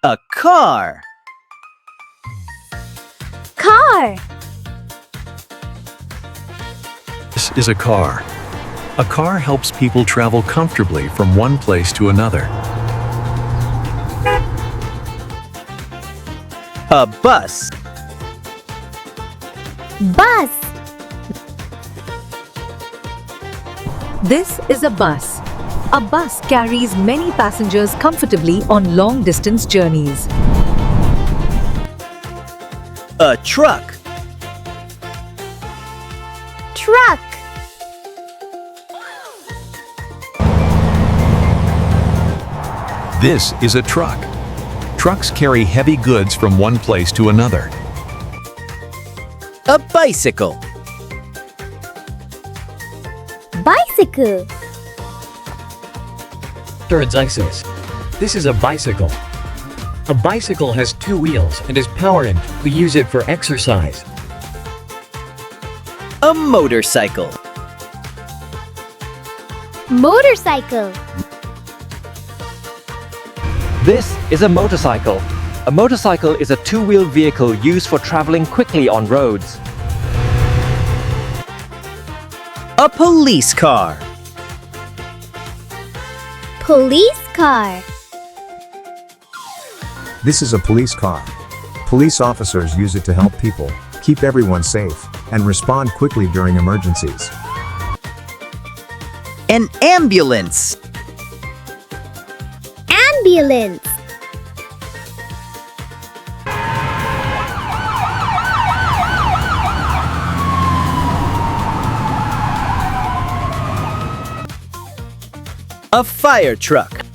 A car. Car. This is a car. A car helps people travel comfortably from one place to another. A bus. Bus. This is a bus. A bus carries many passengers comfortably on long-distance journeys. A truck. Truck. This is a truck. Trucks carry heavy goods from one place to another. A bicycle. Bicycle. This is a bicycle. A bicycle has two wheels and is powered. We use it for exercise. A motorcycle. Motorcycle. This is a motorcycle. A motorcycle is a two-wheeled vehicle used for traveling quickly on roads. A police car. Police car. This is a police car. Police officers use it to help people, keep everyone safe, and respond quickly during emergencies. An ambulance. Ambulance. A fire truck.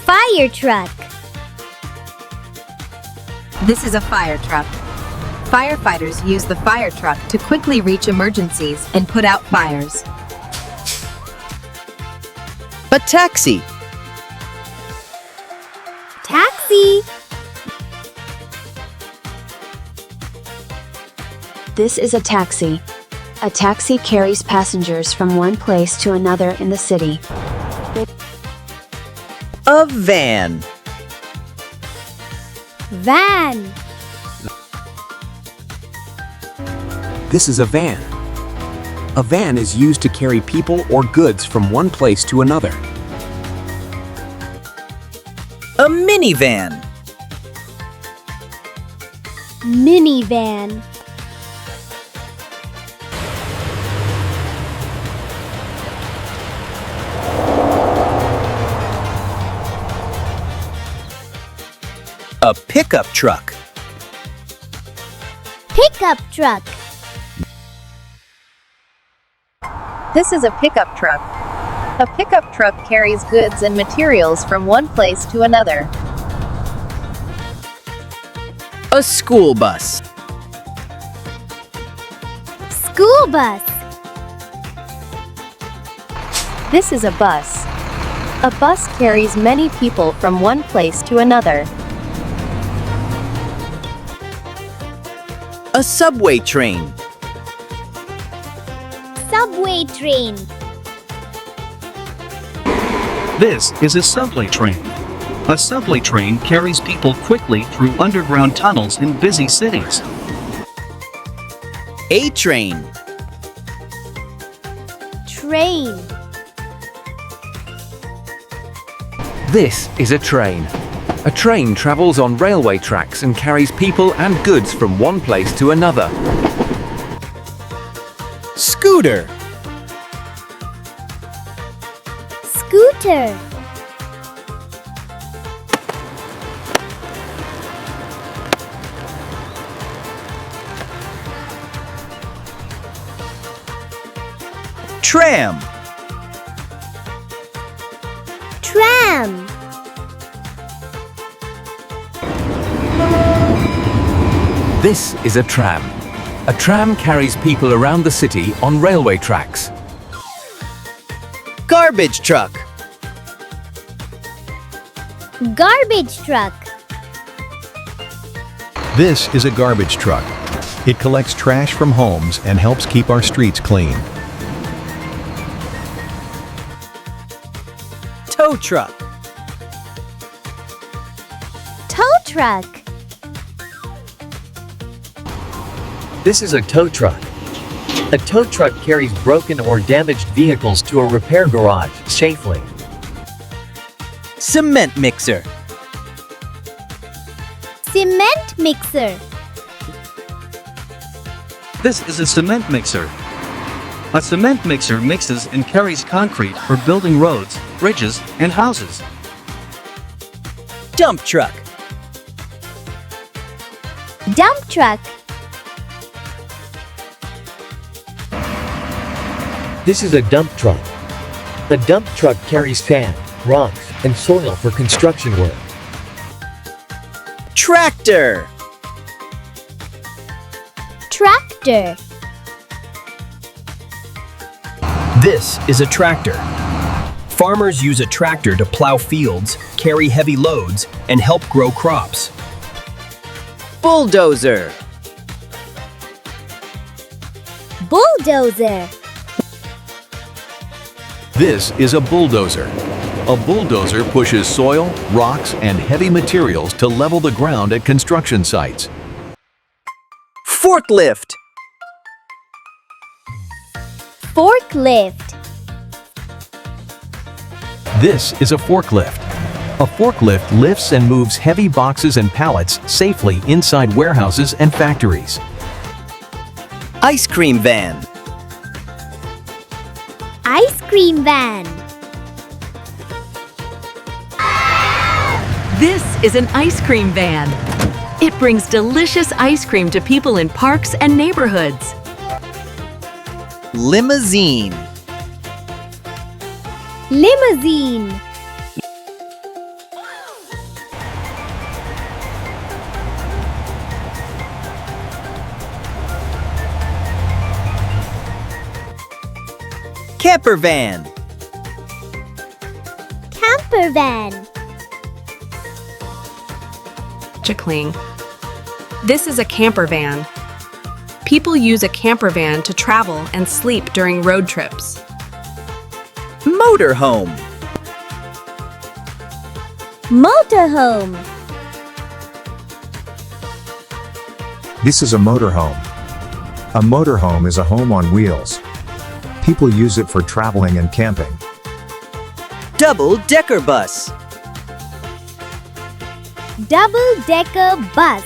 Fire truck. This is a fire truck. Firefighters use the fire truck to quickly reach emergencies and put out fires. A taxi. Taxi. This is a taxi. A taxi carries passengers from one place to another in the city. A van. Van. This is a van. A van is used to carry people or goods from one place to another. A minivan. Minivan. A pickup truck. Pickup truck. This is a pickup truck. A pickup truck carries goods and materials from one place to another. A school bus. School bus. This is a bus. A bus carries many people from one place to another. A subway train. Subway train. This is a subway train. A subway train carries people quickly through underground tunnels in busy cities. A train. Train. This is a train. A train travels on railway tracks and carries people and goods from one place to another. Scooter. Scooter. Tram. Tram. This is a tram. A tram carries people around the city on railway tracks. Garbage truck. Garbage truck. This is a garbage truck. It collects trash from homes and helps keep our streets clean. Tow truck. truck. This is a tow truck. A tow truck carries broken or damaged vehicles to a repair garage safely. Cement mixer. Cement mixer. This is a cement mixer. A cement mixer mixes and carries concrete for building roads, bridges, and houses. Dump truck. Dump truck. This is a dump truck. A dump truck carries sand, rocks, and soil for construction work. Tractor. Tractor. This is a tractor. Farmers use a tractor to plow fields, carry heavy loads, and help grow crops. Bulldozer. Bulldozer. This is a bulldozer. A bulldozer pushes soil, rocks, and heavy materials to level the ground at construction sites. Forklift. Forklift. This is a forklift. A forklift lifts and moves heavy boxes and pallets safely inside warehouses and factories. Ice cream van. Ice cream van. This is an ice cream van. It brings delicious ice cream to people in parks and neighborhoods. Limousine. Limousine. Camper van. Camper van. Jacqueline. This is a camper van. People use a camper van to travel and sleep during road trips. Motorhome. Motorhome. This is a motorhome. A motorhome is a home on wheels. People use it for traveling and camping. Double-decker bus. Double-decker bus.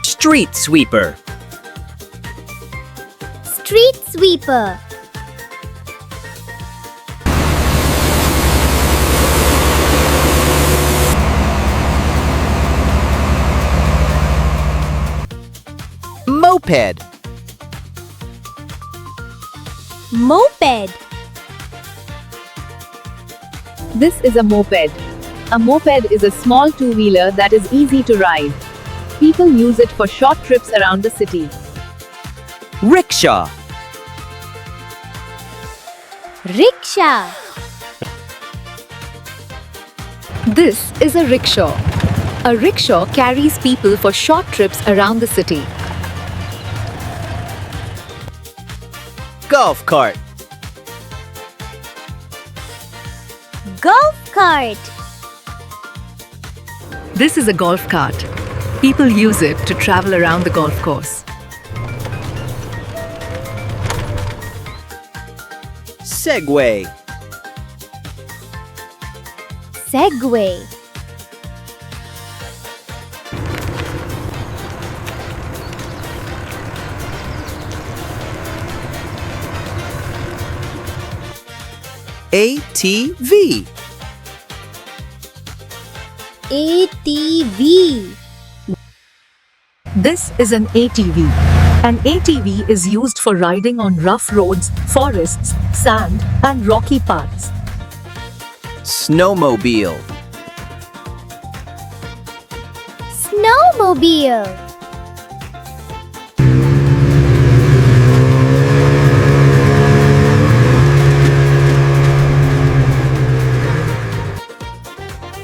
Street sweeper. Street sweeper. Moped. Moped. This is a moped. A moped is a small two-wheeler that is easy to ride. People use it for short trips around the city. Rickshaw. Rickshaw. This is a rickshaw. A rickshaw carries people for short trips around the city. Golf cart. Golf cart. This is a golf cart. People use it to travel around the golf course. Segway. Segway. ATV. ATV. This is an ATV. An ATV is used for riding on rough roads, forests, sand, and rocky paths. Snowmobile. Snowmobile.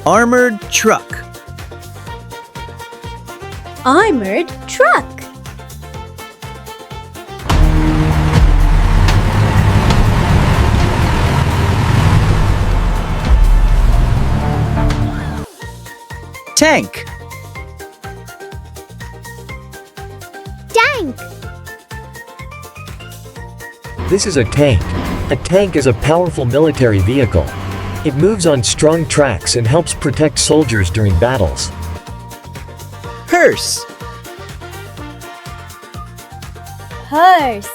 Armored truck. Armored truck. Tank. Tank. This is a tank. A tank is a powerful military vehicle. It moves on strong tracks and helps protect soldiers during battles. Hearse. Hearse.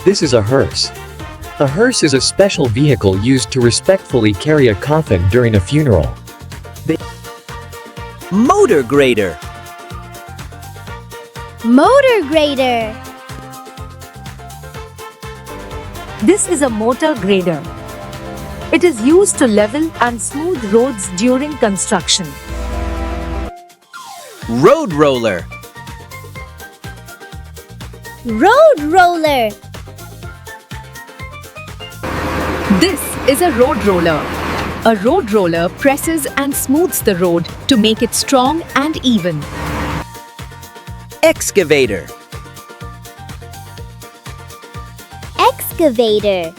This is a hearse. A hearse is a special vehicle used to respectfully carry a coffin during a funeral. Motor grader. Motor grader. This is a motor grader. It is used to level and smooth roads during construction. Road roller. Road roller. This is a road roller. A road roller presses and smooths the road to make it strong and even. Excavator. Excavator.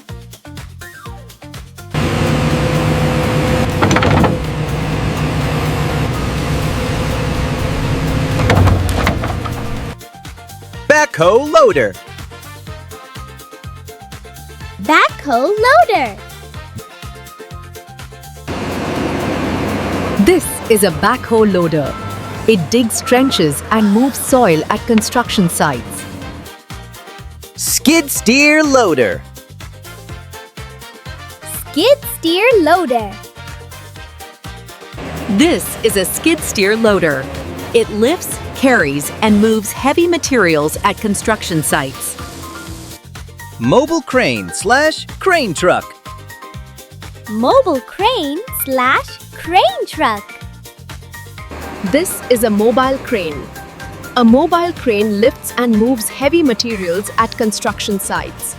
Backhoe loader. Backhoe loader. This is a backhoe loader. It digs trenches and moves soil at construction sites. Skid steer loader. Skid steer loader. This is a skid steer loader. It lifts, carries, and moves heavy materials at construction sites. Mobile crane / crane truck. Mobile crane / crane truck. This is a mobile crane. A mobile crane lifts and moves heavy materials at construction sites.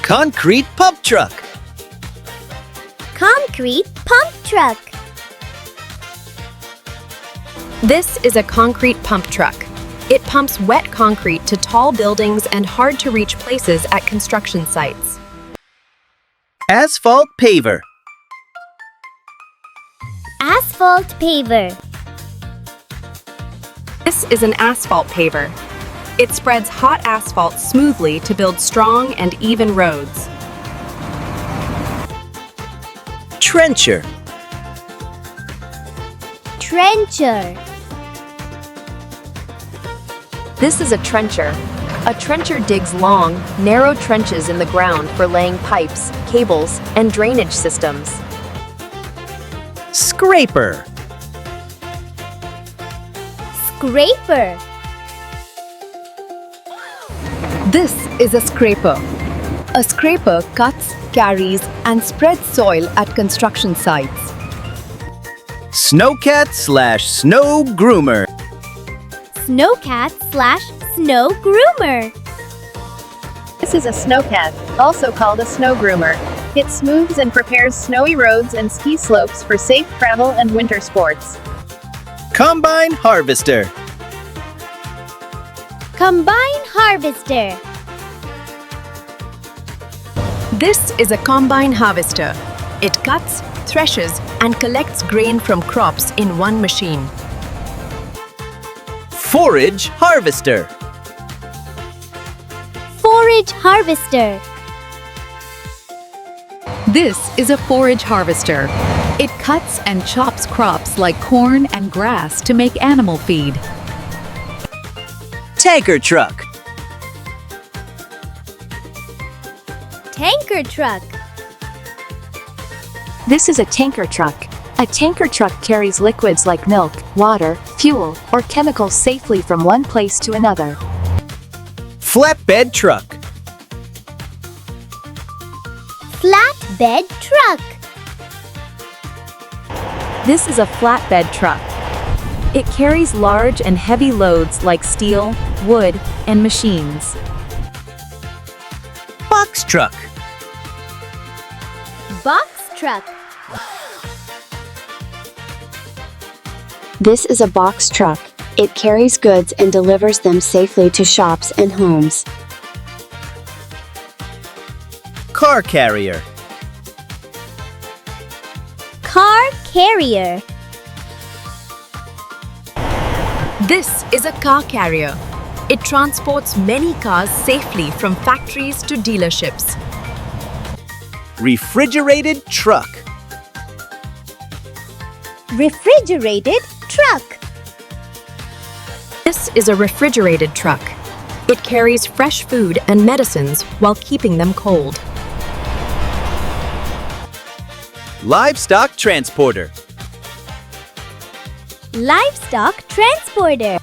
Concrete pump truck. Concrete pump truck. This is a concrete pump truck. It pumps wet concrete to tall buildings and hard-to-reach places at construction sites. Asphalt paver. Asphalt paver. This is an asphalt paver. It spreads hot asphalt smoothly to build strong and even roads. Trencher. Trencher. This is a trencher. A trencher digs long, narrow trenches in the ground for laying pipes, cables, and drainage systems. Scraper. Scraper. This is a scraper. A scraper cuts, carries, and spreads soil at construction sites. Snowcat / snow groomer. Snowcat / snow groomer. This is a snowcat, also called a snow groomer. It smooths and prepares snowy roads and ski slopes for safe travel and winter sports. Combine harvester. Combine harvester. This is a combine harvester. It cuts, threshes, and collects grain from crops in one machine. Forage harvester. Forage harvester. This is a forage harvester. It cuts and chops crops like corn and grass to make animal feed. Tanker truck. Tanker truck. This is a tanker truck. A tanker truck carries liquids like milk, water, fuel, or chemicals safely from one place to another. Flatbed truck. Flatbed truck. This is a flatbed truck. It carries large and heavy loads like steel, wood, and machines. Box truck. Box truck. This is a box truck. It carries goods and delivers them safely to shops and homes. Car carrier. carrier. This is a car carrier. It transports many cars safely from factories to dealerships. Refrigerated truck. Refrigerated truck. This is a refrigerated truck. It carries fresh food and medicines while keeping them cold. Livestock transporter. Livestock transporter.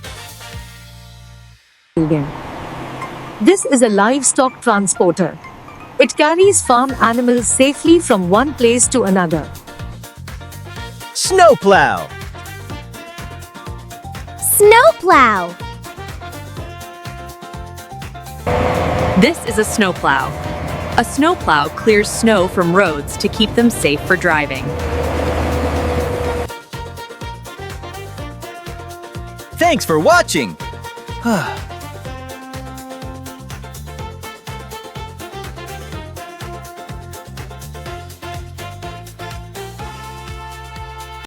This is a livestock transporter. It carries farm animals safely from one place to another. Snowplow. Snowplow. This is a snowplow. A snowplow clears snow from roads to keep them safe for driving. Thanks for watching.